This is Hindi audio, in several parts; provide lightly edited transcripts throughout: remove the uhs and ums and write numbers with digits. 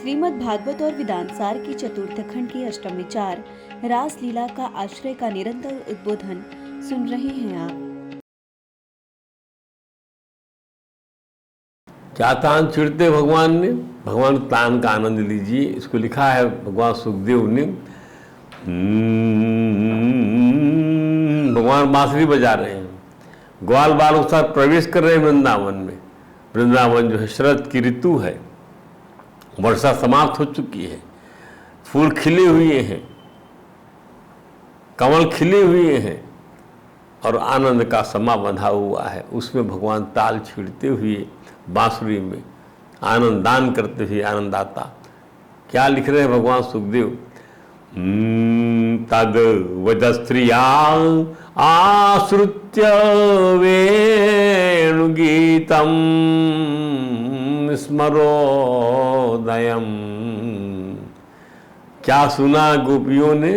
श्रीमद् भागवत और वेदांत सार की चतुर्थ खंड की अष्टम विचार रास लीला का आश्रय का निरंतर उद्बोधन सुन रहे हैं आप। क्या तान छिड़ते भगवान ने, भगवान तान का आनंद लीजिए। इसको लिखा है भगवान सुखदेव ने। भगवान बांसुरी बजा रहे हैं, ग्वाल बाल के साथ प्रवेश कर रहे हैं वृंदावन में। वृंदावन जो है शरद की ऋतु है, वर्षा समाप्त हो चुकी है, फूल खिले हुए हैं, कमल खिले हुए हैं और आनंद का समा बंधा हुआ है। उसमें भगवान ताल छीड़ते हुए बांसुरी में आनंद दान करते हुए आनंद आता। क्या लिख रहे हैं भगवान सुखदेव? तद वजस्त्रिया आश्रुत्य वेणुगीतम स्मरोदयम। क्या सुना गोपियों ने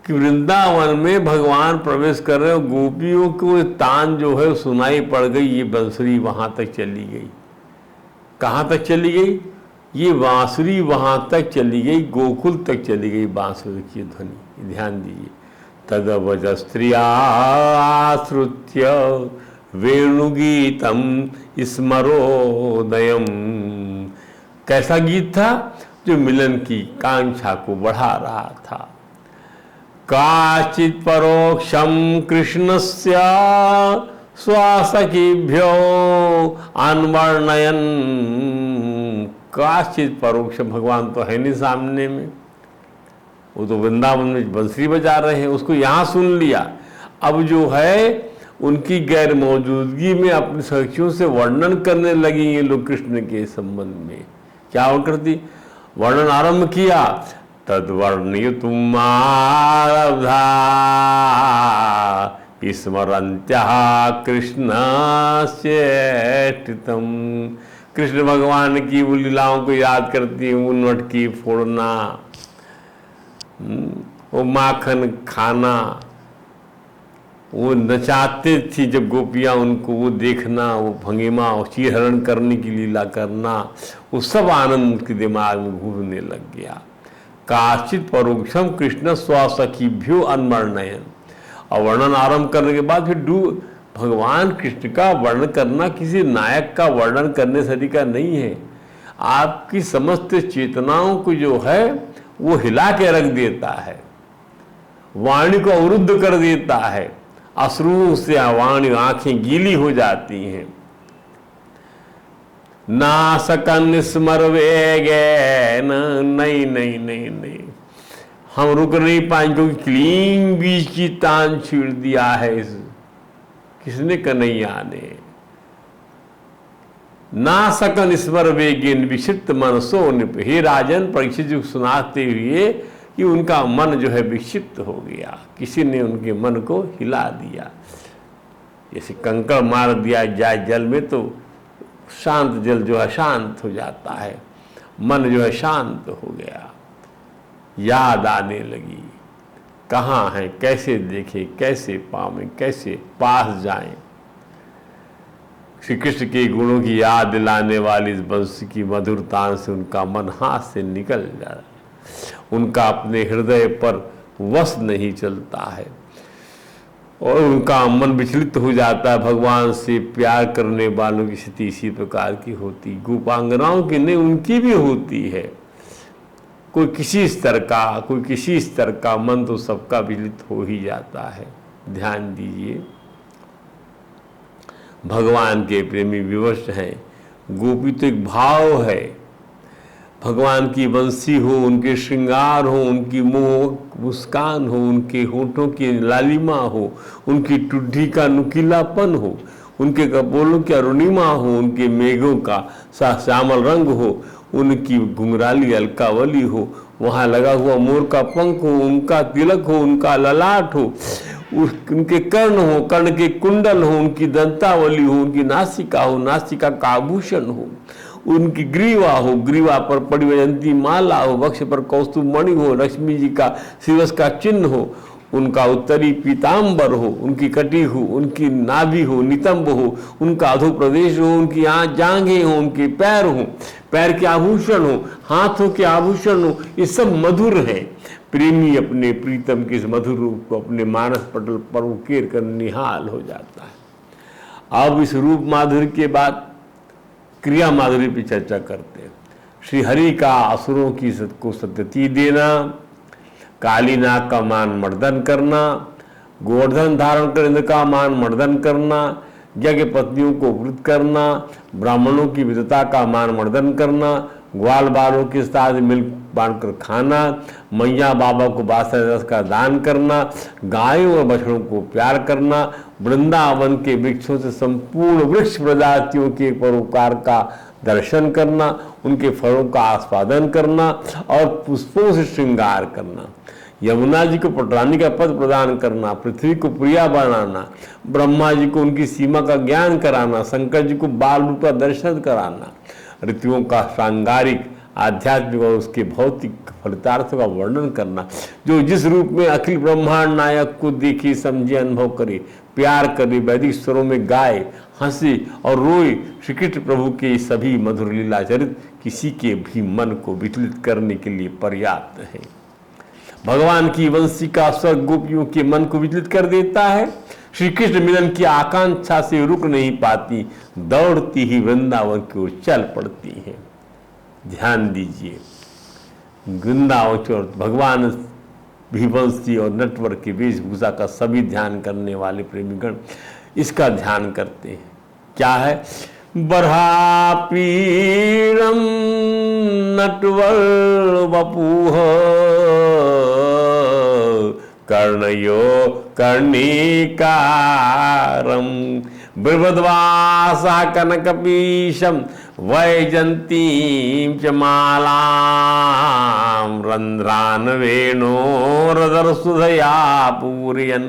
कि वृंदावन में भगवान प्रवेश कर रहे हो। गोपियों को तान जो है सुनाई पड़ गई। ये बांसुरी वहां तक चली गई। कहाँ तक चली गई? ये बांसुरी वहां तक चली गई, गोकुल तक चली गई बांसुरी की ध्वनि। ध्यान दीजिए। तदवजस्त्रियाश्रुत्य वेणुगीतम स्मरोदयम। कैसा गीत था? जो मिलन की कांक्षा को बढ़ा रहा था। काचित् परोक्षम कृष्णस्य स्वासखिभ्यो अन्वर्णयन्। काचित् परोक्ष, भगवान तो है नहीं सामने में, वो तो वृंदावन में बंसरी बजा रहे हैं, उसको यहाँ सुन लिया। अब जो है उनकी गैर मौजूदगी में अपनी सखियों से वर्णन करने लगी ये लोग कृष्ण के संबंध में। क्या करती? वर्णन आरंभ किया। तद्वर्णयितुम् आरब्धा स्मरन्त्यः कृष्णस्येष्टितम्। कृष्ण भगवान की वो लीलाओं को याद करती है। वो नटकी फोड़ना, वो माखन खाना, वो नचाते थी जब गोपियाँ उनको, वो देखना, वो भंगिमा और चीरहरण करने की लीला करना, वो सब आनंद उनके दिमाग में घूमने लग गया। काचित् परोक्षम कृष्ण स्वसखिभ्यो अन्वर्णयन्। और वर्णन आरंभ करने के बाद फिर भगवान कृष्ण का वर्णन करना किसी नायक का वर्णन करने से अधिक नहीं है। आपकी समस्त चेतनाओं को जो है वो हिला के रख देता है, वाणी को अवरुद्ध कर देता है। अश्रुओं से वाणी, आंखें गीली हो जाती हैं। नासकन स्मर वेगेन। नहीं नहीं नहीं नहीं, हम रुक नहीं पाएंगे क्योंकि क्लीन बीज की तान छीड़ दिया है किसने? कन्हैया ने। नासकन स्मर वेगेन विक्षिप्त मनसो निप। हे राजन, परीक्षित जी सुनाते हुए कि उनका मन जो है विक्षिप्त हो गया, किसी ने उनके मन को हिला दिया। जैसे कंकड़ मार दिया जाए जल में तो शांत जल जो है शांत हो जाता है, मन जो है शांत हो गया। याद आने लगी, कहाँ है, कैसे देखें, कैसे पावें, कैसे पास जाएं। श्री कृष्ण के गुणों की याद दिलाने वाली इस बंसी की मधुर तान से उनका मन हाथ से निकल जा रहा है। उनका अपने हृदय पर वश नहीं चलता है और उनका मन विचलित हो जाता है। भगवान से प्यार करने वालों की स्थिति इसी प्रकार की होती, गोपांगनाओं की नहीं, उनकी भी होती है। कोई किसी स्तर का, कोई किसी स्तर का, मन तो सबका विचलित हो ही जाता है। ध्यान दीजिए, भगवान के प्रेमी विवश हैं। गोपी तो एक भाव है। भगवान की बंसी हो, उनके श्रृंगार हो, उनकी मोह मुस्कान हो, उनके होठों की लालिमा हो, उनकी टुड्डी का नुकीलापन हो, उनके कपोलों की अरुणिमा हो, उनके मेघों का श्यामल रंग हो, उनकी घुंघराली अलकावली हो, वहाँ लगा हुआ मोर का पंख हो, उनका तिलक हो, उनका ललाट हो, उनके कर्ण हो, कर्ण के कुंडल हो, उनकी दंतावली हो, उनकी नासिका हो, नासिका का आभूषण हो, उनकी ग्रीवा हो, ग्रीवा पर पड़ी वैजंती माला हो, वक्ष पर कौस्तुभ मणि हो, लक्ष्मी जी का शिवस का चिन्ह हो, उनका उत्तरी पीताम्बर हो, उनकी कटी हो, उनकी नाभि हो, नितंब हो, उनका अधो प्रदेश हो, उनकी जांघें हो, उनके पैर हो, पैर के आभूषण हो, हाथों के आभूषण हो, ये सब मधुर है। प्रेमी अपने प्रीतम के इस मधुर रूप को अपने मानस पटल पर उकेर कर निहाल हो जाता है। अब इस रूप माधुर्य के बाद क्रिया माधुर्य पर चर्चा करते हैं। श्री हरि का असुरों की को सद्गति देना, काली नाग का मान मर्दन करना, गोवर्धन धारण कर इंद्र का मान मर्दन करना, यज्ञ पत्नियों को वृत करना, ब्राह्मणों की विधता का मान मर्दन करना, ग्वाल बालों के साथ मिल बांधकर खाना, मैया बाबा को बासा रस का दान करना, गायों और बछड़ों को प्यार करना, वृंदावन के वृक्षों से संपूर्ण वृक्ष प्रजातियों के परोपकार का दर्शन करना, उनके फलों का आस्वादन करना और पुष्पों से श्रृंगार करना, यमुना जी को पटरानी का पद प्रदान करना, पृथ्वी को प्रिया बनाना, ब्रह्मा जी को उनकी सीमा का ज्ञान कराना, शंकर जी को बाल रूप का दर्शन कराना, ऋतुओं का सांगारिक आध्यात्मिक और उसके भौतिक फलितार्थों का वर्णन करना, जो जिस रूप में अखिल ब्रह्मांड नायक को देखी समझे अनुभव करे, प्यार करे, वैदिक स्वरों में गाए, हंसे और रोए। श्री कृष्ण प्रभु के सभी मधुर लीला चरित किसी के भी मन को विचलित करने के लिए पर्याप्त है। भगवान की वंशिका स्वर्ग गोपियों के मन को विचलित कर देता है। श्री कृष्ण मिलन की आकांक्षा से रुक नहीं पाती, दौड़ती ही वृंदावन की ओर चल पड़ती हैं। ध्यान दीजिए, वृंदावन और भगवान विवंशी और नटवर की वेशभूषा का सभी ध्यान करने वाले प्रेमीगण इसका ध्यान करते हैं। क्या है? बरहा पीड़म नटवर वपुह कर्णयो कर्णिकारम बिभ्रद्वासा कनकपीशम वैजंतीं च मालां रंध्रान वेणोरदर्सुधया पूरयन्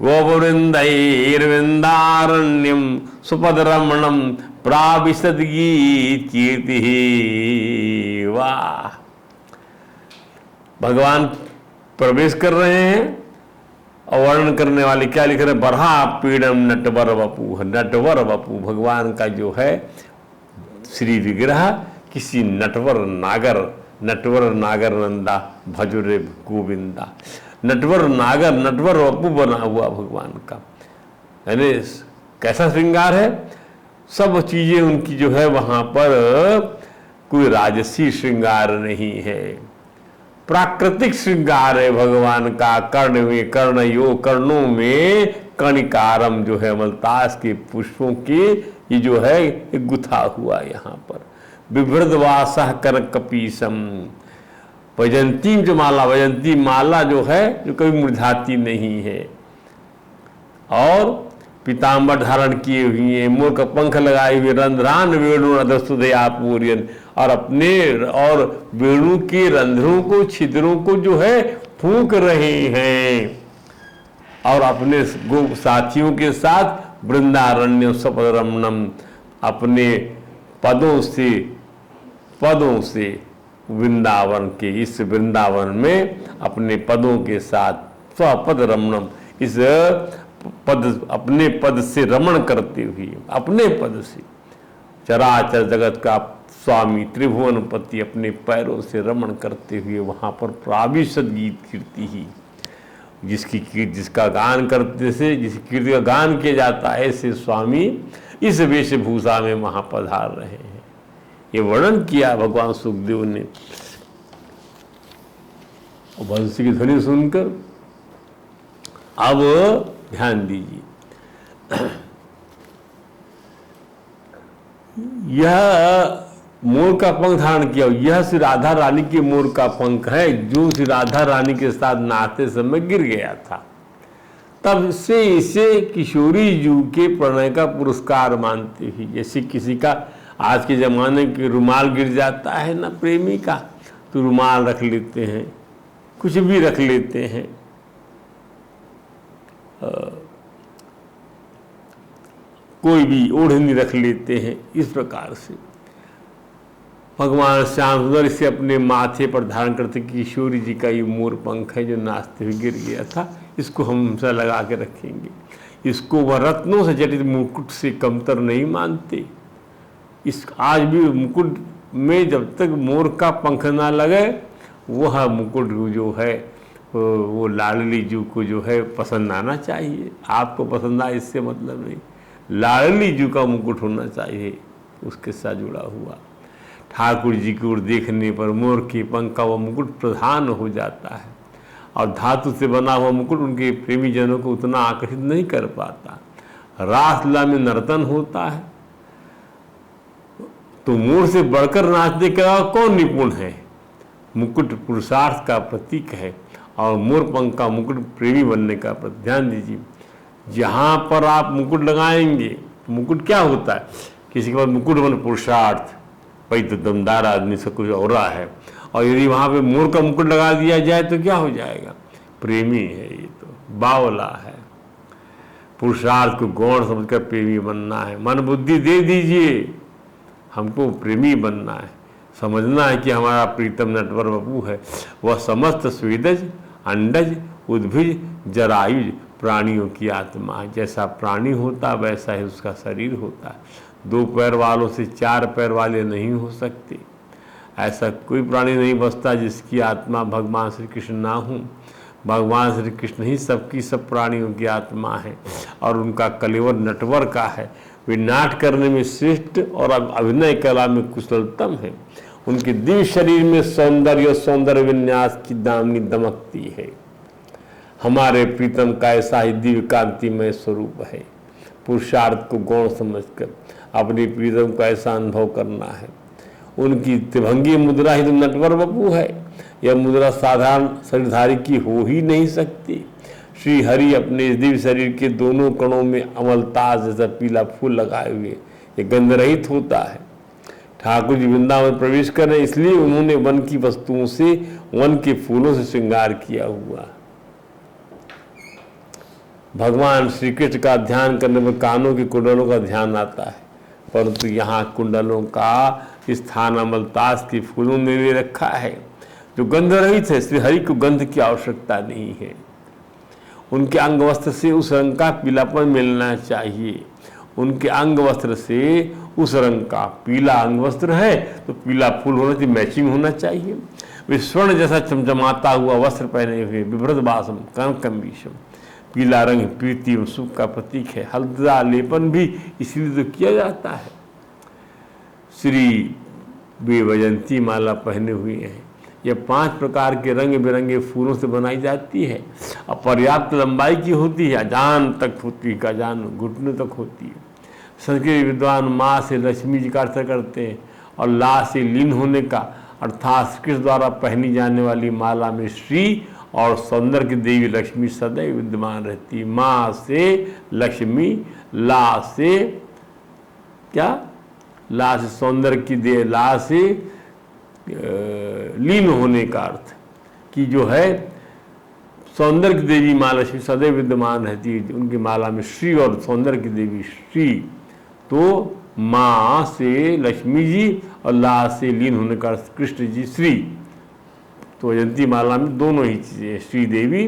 गोपवृन्दैर्विन्दारण्यं सुपदरमणं प्राविशद्गीत कीर्तिः। वाह! भगवान प्रवेश कर रहे हैं और वर्णन करने वाले क्या लिख रहे हैं? बरहा पीड़म नटवर वपु। नटवर वपु भगवान का जो है श्री विग्रह किसी नटवर नागर नंदा भजुरे गोविंदा। नटवर नागर, नटवर वपु बना हुआ भगवान का, यानी कैसा श्रृंगार है? सब चीजें उनकी जो है वहां पर कोई राजसी श्रृंगार नहीं है, प्राकृतिक श्रृंगार है भगवान का। कर्ण में कर्णयो, कर्णों में कणिकारम जो है मलतास के पुष्पों के ये जो है एक गुथा हुआ यहाँ पर। बिभ्रद्वासा कनकपीशम वैजंती जो माला, वैजंती माला जो है जो कभी मुरझाती नहीं है, और पीताम्बर धारण किए हुए, मोर का पंख लगाए हुए, रंध्रान वेणु अधस्तुदया पूर्यन, और अपने और वेणु के रंध्रों को, छिद्रों को जो है फूंक रहे हैं, और अपने साथियों के साथ वृंदारण्य सपदरमणम, अपने पदों से वृंदावन के इस वृंदावन में अपने पदों के साथ स्वपद रमणम, इस पद अपने पद से रमण करते हुए, अपने पद से चराचर जगत का स्वामी त्रिभुवनपति अपने पैरों से रमण करते हुए वहाँ पर प्राविशद गीत कीर्ति ही, जिसका गान करते से जिस कीर्ति का गान किया जाता है, ऐसे स्वामी इस वेशभूषा में वहाँ पधार रहे हैं। ये वर्णन किया भगवान सुखदेव ने। बंसी की ध्वनि सुनकर अब ध्यान दीजिए, यह मोर का पंख धारण किया, यह श्री राधा रानी के मोर का पंख है जो श्री राधा रानी के साथ नाचते समय गिर गया था। तब से इसे किशोरी जू के प्रणय का पुरस्कार मानते हुए, जैसे किसी का आज के ज़माने के रुमाल गिर जाता है ना प्रेमी का, तो रुमाल रख लेते हैं, कुछ भी रख लेते हैं, कोई भी ओढ़नी रख लेते हैं, इस प्रकार से। भगवान श्याम सुंदर इसे अपने माथे पर धारण करते। किशोरी जी का ये मोर पंख है जो नाचते हुए गिर गया था, इसको हम हमेशा लगा के रखेंगे। इसको वह रत्नों से जटित मुकुट से कमतर नहीं मानते। इस आज भी मुकुट में जब तक मोर का पंख ना लगे वह मुकुट जो है वो लाडली जी को जो है पसंद आना चाहिए। आपको पसंद आए इससे मतलब नहीं, लाडली जी का मुकुट होना चाहिए उसके साथ जुड़ा हुआ। ठाकुर जी की ओर देखने पर मोर के पंख का वह मुकुट प्रधान हो जाता है और धातु से बना हुआ मुकुट उनके प्रेमी जनों को उतना आकर्षित नहीं कर पाता। रासलीला में नर्तन होता है तो मोर से बढ़कर नाचने का कौन निपुण है। मुकुट पुरुषार्थ का प्रतीक है और मोर पंख का मुकुट प्रेमी बनने का प्रतीक। ध्यान दीजिए, जहाँ पर आप मुकुट लगाएंगे तो मुकुट क्या होता है, किसी के पास मुकुट बन पुरुषार्थ, भाई तो दमदार आदमी से कुछ और है, और यदि वहाँ पे मोर का मुकुट लगा दिया जाए तो क्या हो जाएगा, प्रेमी है, ये तो बावला है। पुरुषार्थ को गौण समझकर प्रेमी बनना है। मन बुद्धि दे दीजिए, हमको प्रेमी बनना है। समझना है कि हमारा प्रीतम नटवर बपू है, वह समस्त स्वेदज अंडज उद्भिज जरायुज प्राणियों की आत्मा है। जैसा प्राणी होता वैसा ही उसका शरीर होता है। 2 पैर वालों से 4 पैर वाले नहीं हो सकते। ऐसा कोई प्राणी नहीं बचता जिसकी आत्मा भगवान श्री कृष्ण ना हो। भगवान श्री कृष्ण ही सबकी सब प्राणियों की आत्मा है और उनका कलेवर नटवर का है। वे नाट करने में श्रेष्ठ और अभिनय कला में कुशलतम है। उनके दिव्य शरीर में सौंदर्य विन्यास की दामिनी दमकती है। हमारे प्रीतम का ऐसा ही दिव्य कांतिमय स्वरूप है। पुरुषार्थ को गौण समझकर अपने प्रीतम का ऐसा अनुभव करना है। उनकी त्रिभंगी मुद्रा ही तो नटवर बपू है। यह मुद्रा साधारण शरीरधारी की हो ही नहीं सकती। श्री हरि अपने इस दिव्य शरीर के दोनों कणों में अमलताज जैसा पीला फूल लगाए हुए ये गंध रहित होता है। ठाकुर जी वृंदावन प्रवेश कर रहे, इसलिए उन्होंने वन की वस्तुओं से, वन के फूलों से श्रृंगार किया हुआ। भगवान श्री कृष्ण का ध्यान करने पर कानों के कुंडलों का ध्यान आता है, परंतु यहाँ कुंडलों का स्थान अमलताज के फूलों ने ले रखा है जो गंध रहित है। श्री हरि को गंध की आवश्यकता नहीं है। उनके अंग वस्त्र से उस रंग का पीलापन मिलना चाहिए। उनके अंग वस्त्र से उस रंग का पीला अंग वस्त्र है तो पीला फूल होना चाहिए, मैचिंग होना चाहिए। वे स्वर्ण जैसा चमचमाता हुआ वस्त्र पहने हुए, विभ्रत बासम कनकम्बीशम, पीला रंग प्रीति और सुख का प्रतीक है। हल्दा लेपन भी इसलिए तो किया जाता है। श्री वे वैजंती माला पहने हुए हैं। यह 5 प्रकार के रंग बिरंगे फूलों से बनाई जाती है और पर्याप्त लंबाई की होती है। अजान तक होती है, अजान घुटने तक होती है। संस्कृत विद्वान माँ से लक्ष्मी जी का अर्थ करते हैं और ला से लीन होने का, अर्थात कृष्ण द्वारा पहनी जाने वाली माला में श्री और सौंदर्य की देवी लक्ष्मी सदैव विद्यमान रहती है। माँ से लक्ष्मी, ला से क्या, ला से सौंदर्य की देवी, ला से लीन होने का अर्थ कि जो है सौंदर्य की देवी माँ लक्ष्मी सदैव विद्यमान रहती है। उनकी माला में श्री और सौंदर्य की देवी श्री, तो माँ से लक्ष्मी जी और ला से लीन होने का अर्थ कृष्ण जी श्री। तो वैजंती माला में दोनों ही चीजें, श्री देवी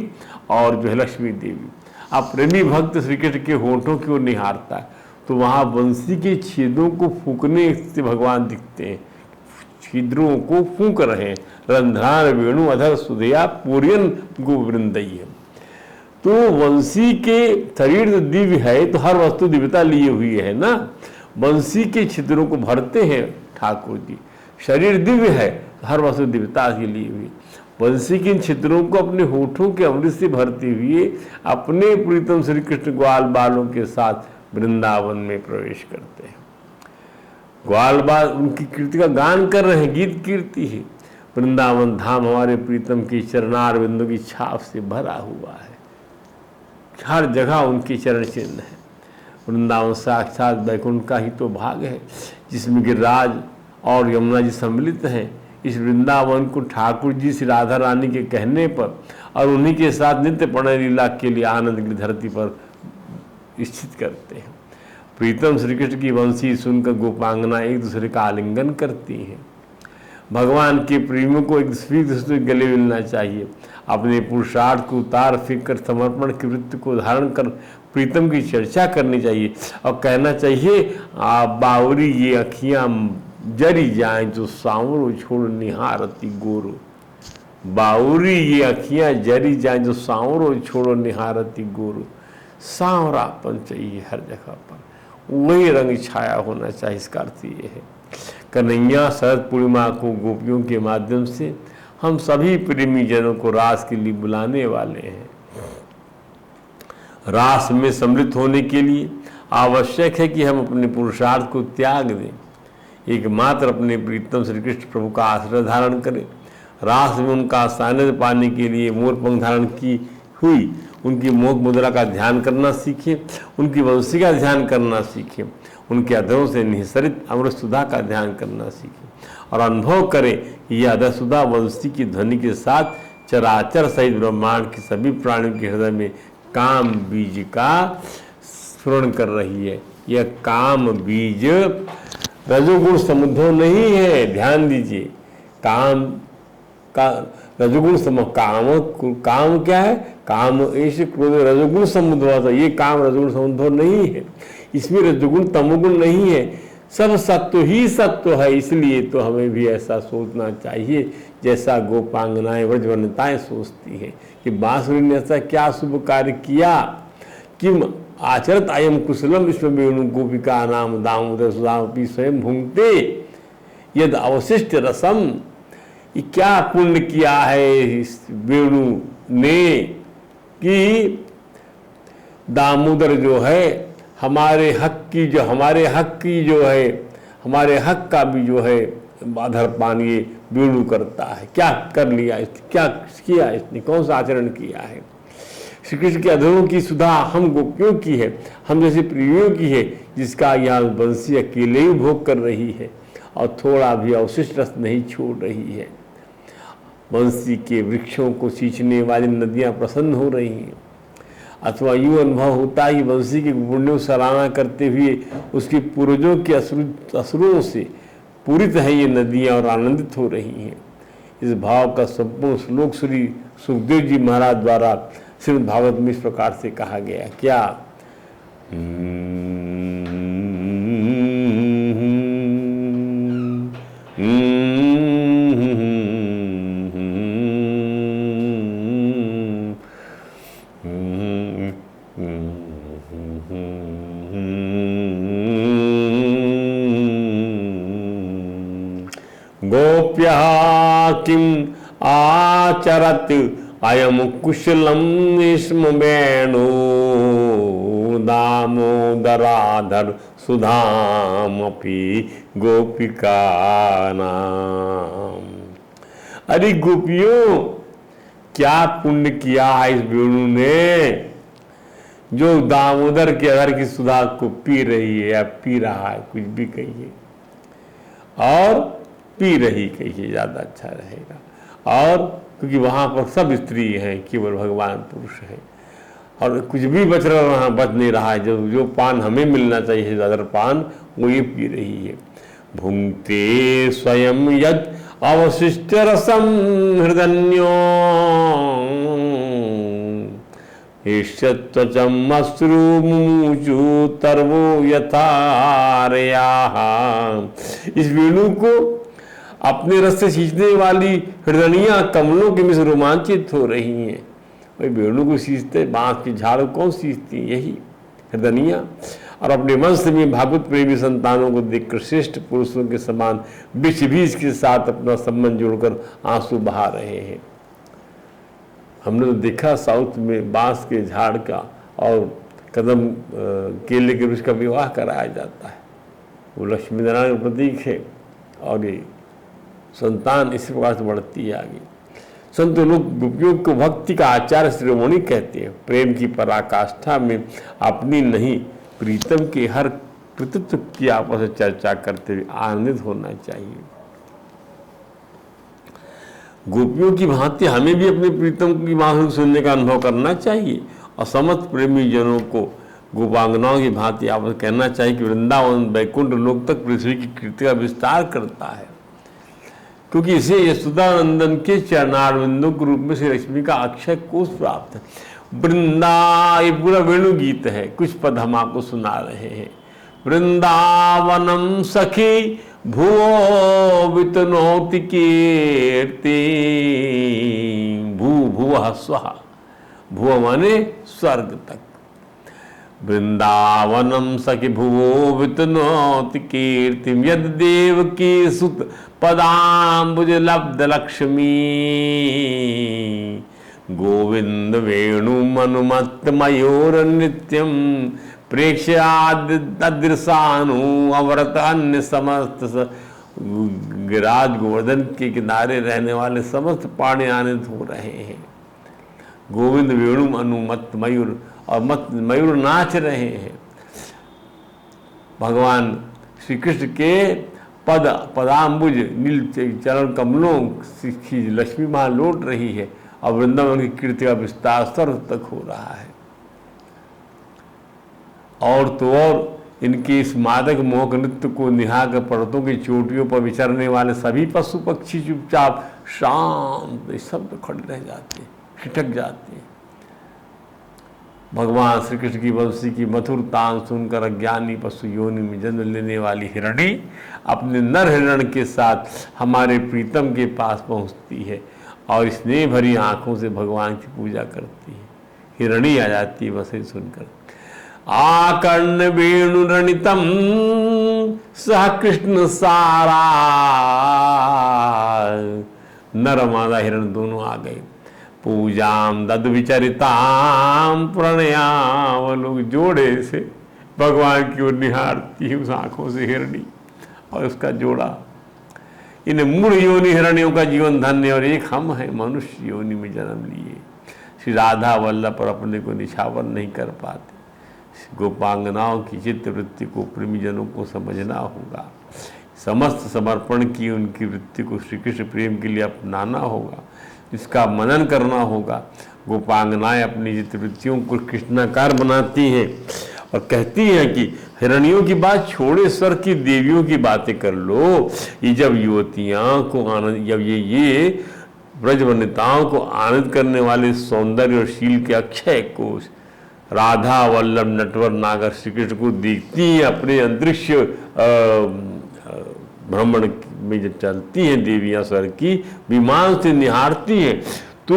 और जो है लक्ष्मी देवी। अब प्रेमी भक्त श्री कृष्ण के होठों की ओर निहारता है तो वहाँ बंसी के छेदों को फूकने से भगवान दिखते हैं। छिद्रों को फूंक रहे हैं। रंध्रान वेणु अधर सुधया पूर्यन गोवृंदय। तो वंशी के शरीर तो दिव्य है तो हर वस्तु दिव्यता लिए हुई है ना। वंशी के छिद्रों को भरते हैं ठाकुर जी। शरीर दिव्य है तो हर वस्तु दिव्यता के लिए हुई। वंशी के छिद्रों को अपने होठों के अमृत से भरते हुए अपने प्रीतम श्री कृष्ण ग्वाल बालों के साथ वृंदावन में प्रवेश करते हैं। ग्वाल बाल उनकी कीर्ति का गान कर रहे हैं, गीत कीर्ति है। वृंदावन धाम हमारे प्रीतम की चरणार बिंदु की छाप से भरा हुआ है। हर जगह उनके चरण चिन्ह है। वृंदावन साक्षात वैकुंठ का ही तो भाग है जिसमें गिरिराज और यमुना जी सम्मिलित हैं। इस वृंदावन को ठाकुर जी श्री राधा रानी के कहने पर और उन्हीं के साथ नित्य प्रणय लीला के लिए आनंद की धरती पर स्थित करते हैं। प्रीतम श्री कृष्ण की वंशी सुनकर गोपांगना एक दूसरे का आलिंगन करती हैं। भगवान के प्रेमियों को एक दूसरे के गले मिलना चाहिए। अपने पुरुषार्थ को उतार फेंक कर समर्पण की वृत्ति को धारण कर प्रीतम की चर्चा करनी चाहिए और कहना चाहिए, बावरी ये अखियां जरी जाएं जो सांवरो छोड़ निहारती गोरो। बावरी ये अखियां जरी जाएं जो सांवरो छोड़ो निहारती गोरो। सांवरापन चाहिए हर जगह पर, वही रंग छाया होना चाहिए। इसका अर्थ ये है कन्हैया शरद पूर्णिमा को गोपियों के माध्यम से हम सभी प्रेमी जनों को रास के लिए बुलाने वाले हैं। रास में सम्मिलित होने के लिए आवश्यक है कि हम अपने पुरुषार्थ को त्याग दें, एकमात्र अपने प्रीतम श्री कृष्ण प्रभु का आश्रय धारण करें। रास में उनका सानिध्य पाने के लिए मोर पंख धारण की हुई उनकी मोह मुद्रा का ध्यान करना सीखें, उनकी वंशी का ध्यान करना सीखें, उनके अधरों से निःसरित अमृत सुधा का ध्यान करना सीखें और अनुभव करें कि यह अधर सुधा वंशी की ध्वनि के साथ चराचर सहित ब्रह्मांड के सभी प्राणियों के हृदय में काम बीज का स्फुरण कर रही है। यह काम बीज रजोगुण समुद्र नहीं है, ध्यान दीजिए। काम का रजोगुण काम क्या है? काम ऐसे क्रोध रजोगुण समुद्र, ये काम रजोगुण समुद्र नहीं है, इसमें रजोगुण तमोगुण नहीं है, सब सत्व ही सत्व है। इसलिए तो हमें भी ऐसा सोचना चाहिए जैसा गोपांगनाएं व्रजवनिताएं सोचती हैं कि बांसुरी ने ऐसा क्या शुभ कार्य किया, किम आचरत अयम कुशलम विश्व वेणु गोपिका नाम दामोदर सुधामपि स्वयं भुंगते यद अवशिष्ट रसम। ये क्या पुण्य किया है इस वेणु ने कि दामोदर जो है हमारे हक की जो है हमारे हक का भी जो है आधारपान ये वेणु करता है। क्या कर लिया इसने, क्या किया इसने, कौन सा आचरण किया है? श्री कृष्ण के अधरों की सुधा हम गोपियों की है, हम जैसे प्रियों की है, जिसका यहाँ बंसी अकेले ही भोग कर रही है और थोड़ा भी अवशिष्ट रस नहीं छोड़ रही है। बंसी के वृक्षों को सींचने वाली नदियाँ प्रसन्न हो रही हैं, अथवा यूँ अनुभव होता है बंसी के पुण्यों सराहना करते हुए उसके पूर्वजों के असुरों से पूरित है ये नदियाँ और आनंदित हो रही हैं। इस भाव का संपूर्ण श्लोक श्री सुखदेव जी महाराज द्वारा श्रीमद् भागवत में इस प्रकार से कहा गया। क्या? गोप्यः किम आचरत अयम कुशलम स्म वेणु दामोदराधर सुधामपि गोपिका नाम। अरे गोपियों, क्या पुण्य किया है इस वेणु ने जो दामोदर के अधर की सुधा को पी रही है या पी रहा है, कुछ भी कहिए, और पी रही कहिए ज़्यादा अच्छा रहेगा। और क्योंकि वहाँ पर सब स्त्री हैं, केवल भगवान पुरुष हैं और कुछ भी बच नहीं रहा है। जो पान हमें मिलना चाहिए अदर पान, वो ये पी रही है। भुंक्ते स्वयं यद अवशिष्ट रसम हृदन्यो ईश्वत्वचम अश्रुमुचु तरवो यथारया। इस वेणु को अपने रस से सींचने वाली हृदयनियाँ कमलों के में से रोमांचित हो रही हैं। वही वेणु को सींचते बांस की झाड़ को कौन सींचती, यही हृदयनियाँ। और अपने वंश में भागवत प्रेमी संतानों को देखकर श्रेष्ठ पुरुषों के समान बीच बीच के साथ अपना संबंध जोड़कर आंसू बहा रहे हैं। हमने तो देखा साउथ में बांस के झाड़ का और कदम केले के वृक्ष का विवाह कराया जाता है। वो लक्ष्मी नारायण का प्रतीक है और ये संतान इसी प्रकार से बढ़ती है आगे। संत लोग गोपियों को भक्ति का आचार्य शिरोमणि कहते हैं। प्रेम की पराकाष्ठा में अपनी नहीं प्रीतम के हर कृतित्व की आपस में चर्चा करते हुए आनंदित होना चाहिए। गोपियों की भांति हमें भी अपने प्रीतम की बात सुनने का अनुभव करना चाहिए और समस्त प्रेमी जनों को गोपांगनाओं की भांति आपस कहना चाहिए कि वृंदावन वैकुंठ लोक तक पृथ्वी की कीर्ति का विस्तार करता है। क्योंकि इसे यशोदानंदन के चरणारविंदों के रूप में श्री लक्ष्मी का अक्षय कोष प्राप्त है। वृंदा, ये पूरा वेणु गीत है, कुछ पद हम आपको सुना रहे हैं। वृंदावनम सखी भुवो वितनोति कीर्ति, भू भुवः स्वः, भुव माने स्वर्ग तक। वृंदावनम सखि भुवो वितनोति कीर्तिम, यद देव की सुत पदाम्बुज लब्ध लक्ष्मी, गोविंद वेणु मनुमत्त मयूर नित्यम, प्रेक्षादृशानु अवरत अन्य समस्त, गिराज गोवर्धन के किनारे रहने वाले समस्त प्राणी आनंदित हो रहे हैं। गोविंद वेणु अनुमत्त मयूर, और मत मयूर नाच रहे हैं। भगवान श्री कृष्ण के पदाम्बुज नील चरण कमलों की लक्ष्मी माँ लौट रही है, और वृंदावन की कीर्ति का विस्तार सर्व तक हो रहा है। और तो और इनके इस मादक मोहक नृत्य को निहार पर्वतों की चोटियों पर विचरने वाले सभी पशु पक्षी चुपचाप शांत शब्द खड़े रह जाते हैं, ठिठक जाते हैं। भगवान श्री कृष्ण की वंशी की मधुर तान सुनकर अज्ञानी पशु योनि में जन्म लेने वाली हिरणी अपने नर हिरण के साथ हमारे प्रीतम के पास पहुंचती है और स्नेह भरी आंखों से भगवान की पूजा करती है। हिरणी आ जाती है वैसे सुनकर। आकर्ण वेणु रणितम सह कृष्ण सारा, नर मादा हिरण दोनों आ गए। पूजाम दद विचरिताम प्रणयाम, लोग जोड़े से भगवान की ओर निहारती है उस आंखों से हिरणी और उसका जोड़ा। इन मूढ़ योनि हिरण्यों का जीवन धन्य, और एक हम हैं मनुष्य योनि में जन्म लिए। श्री राधा वल्लभ पर अपने को निछावर नहीं कर पाते। गोपांगनाओं की चित्त वृत्ति को प्रेमीजनों को समझना होगा। समस्त समर्पण की उनकी वृत्ति को श्री कृष्ण प्रेम के लिए अपनाना होगा, इसका मनन करना होगा। गोपांगनाएं अपनी चित्त वृत्तियों को कृष्णाकार बनाती हैं और कहती हैं कि हिरणियों की बात छोड़े, स्वर की देवियों की बातें कर लो। ये जब युवतियां को आनंद, जब ये ब्रजवनिताओं को आनंद करने वाले सौंदर्य और शील के अक्षय कोश राधा वल्लभ नटवर नागर श्री कृष्ण को देखती हैं, अपने अंतरिक्ष भ्रमण में जब चलती हैं देवियां स्वर की विमान से निहारती हैं, तो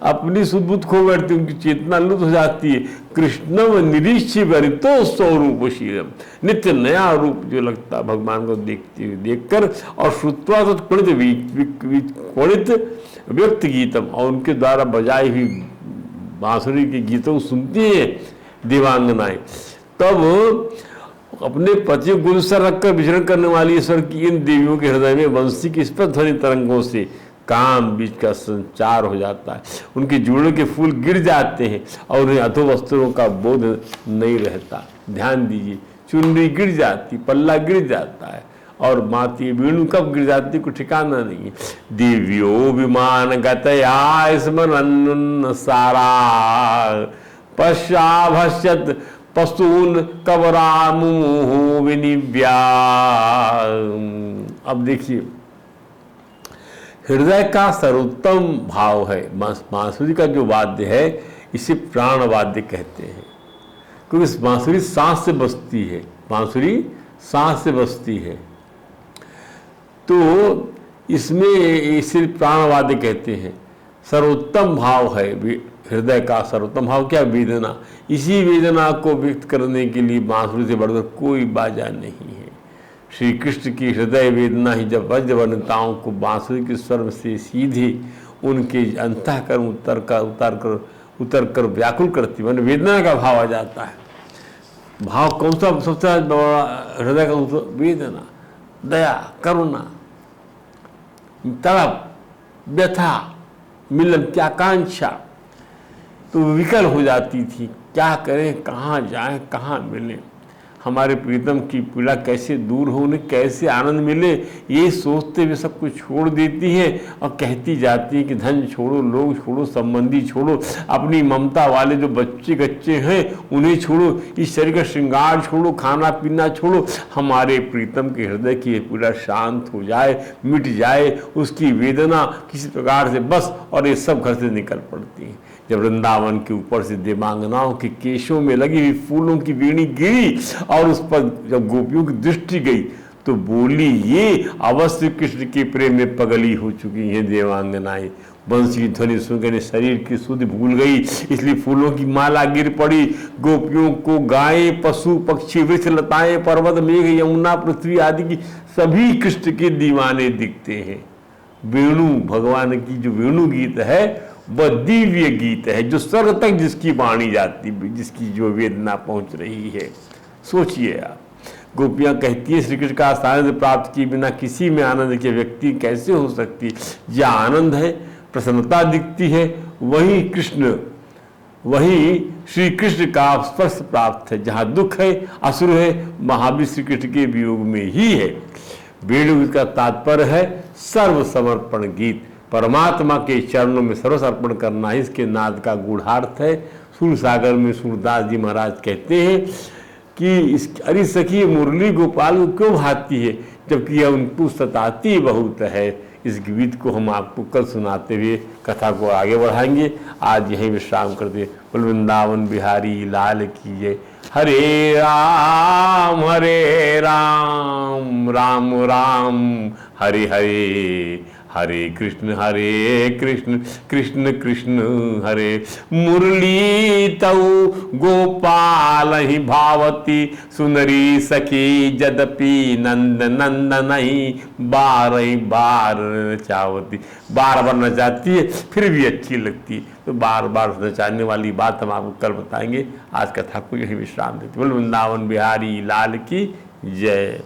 अपनी सुदबुद्ध खो बैठती, उनकी चेतना लुप्त हो जाती है। कृष्णम निरीक्ष वरितो स्वरूपशीलम, नित्य नया रूप जो लगता भगवान को देखते हुए देखकर, और श्रुत्वा तत्प्रणित व्यक्त गीतम, और उनके द्वारा बजाई हुई बांसुरी के गीतों को सुनती हैं देवांगनाएं। तब अपने पति को गुलसर रखकर विचरण करने वाली ईश्वर की इन देवियों के हृदय में वंशी की स्पष्ट ध्वनि तरंगों से काम बीज का संचार हो जाता है। उनके जोड़ों के फूल गिर जाते हैं और उन्हें अधो वस्त्रों का बोध नहीं रहता। ध्यान दीजिए, चुनरी गिर जाती, पल्ला गिर जाता है, और माती वेणु कब गिर जाती को ठिकाना नहीं है। दिव्यो विमान गतया स्मरन् सारा, पश्चाभश्यत पस्तून कवरामुहु विनिव्या। अब देखिए, हृदय का सर्वोत्तम भाव है बांसुरी का जो वाद्य है, इसे प्राण वाद्य कहते हैं, क्योंकि बांसुरी सांस से बजती है। बांसुरी सांस से बजती है, तो इसमें इसे प्राण वाद्य कहते हैं। सर्वोत्तम भाव है हृदय का। सर्वोत्तम भाव क्या? वेदना। इसी वेदना को व्यक्त करने के लिए बांसुरी से बढ़कर कोई बाजा नहीं है। श्री कृष्ण की हृदय वेदना ही जब ब्रजवनिताओं को बांसुरी के स्वर से सीधे उनके अंतःकरण उतर कर व्याकुल करती, माने वेदना का भाव आ जाता है। भाव कौन सा सबसे बड़ा हृदय का? वेदना, दया, करुणा, तड़प, व्यथा, मिलन की आकांक्षा। तो विकल हो जाती थी, क्या करें, कहाँ जाएं, कहाँ मिलें। हमारे प्रीतम की पीड़ा कैसे दूर हो, उन्हें कैसे आनंद मिले, ये सोचते हुए सब कुछ छोड़ देती हैं और कहती जाती है कि धन छोड़ो, लोग छोड़ो, संबंधी छोड़ो, अपनी ममता वाले जो बच्चे कच्चे हैं उन्हें छोड़ो, इस शरीर का श्रृंगार छोड़ो, खाना पीना छोड़ो, हमारे प्रीतम के हृदय की ये पीड़ा शांत हो जाए, मिट जाए, उसकी वेदना किसी प्रकार से बस, और ये सब घर से निकल पड़ती हैं। जब वृंदावन के ऊपर से देवांगनाओं के केशों में लगी हुई फूलों की वेणी गिरी और उस पर जब गोपियों की दृष्टि गई तो बोली, ये अवश्य कृष्ण के प्रेम में पगली हो चुकी हैं देवांगनाएं। बंसी की ध्वनि सुनकर शरीर की सुध भूल गई, इसलिए फूलों की माला गिर पड़ी। गोपियों को गायें, पशु, पक्षी, वृक्ष, लताएं, पर्वत, मेघ, यमुना, पृथ्वी आदि की सभी कृष्ण के दीवाने दिखते हैं। वेणु, भगवान की जो वेणु गीत है वह दिव्य गीत है, जो स्वर्ग तक जिसकी वाणी जाती, जिसकी जो वेदना पहुंच रही है। सोचिए आप, गोपियां कहती है श्री कृष्ण का आनंद प्राप्त किए बिना किसी में आनंद की व्यक्ति कैसे हो सकती। यह आनंद है, प्रसन्नता दिखती है, वही कृष्ण, वही श्री कृष्ण का स्पर्श प्राप्त है। जहाँ दुख है, असुर है, महावीर श्री कृष्ण के वियोग में ही है। वेणु का तात्पर्य है सर्व समर्पण गीत, परमात्मा के चरणों में सर्वसर्पण करना ही इसके नाद का गूढ़ार्थ है। सूरसागर में सूरदास जी महाराज कहते हैं कि इस अरे सखी मुरली गोपाल को क्यों भाती है, जबकि यह उनको सताती बहुत है। इस गीत को हम आपको कल सुनाते हुए कथा को आगे बढ़ाएंगे। आज यहीं विश्राम करते। बोल वृंदावन बिहारी लाल की जय। हरे राम राम राम हरे हरे, हरे कृष्ण कृष्ण कृष्ण हरे। मुरली तऊ गोपाल ही भावती, सुनरी सखी जदपि नंद नंद नहीं, बार नचावती। बार बार नचाती है फिर भी अच्छी लगती है, तो बार बार नचाने वाली बात हम आपको कल बताएंगे। आज कथा को यही विश्राम देते। बोल वृंदावन बिहारी लाल की जय।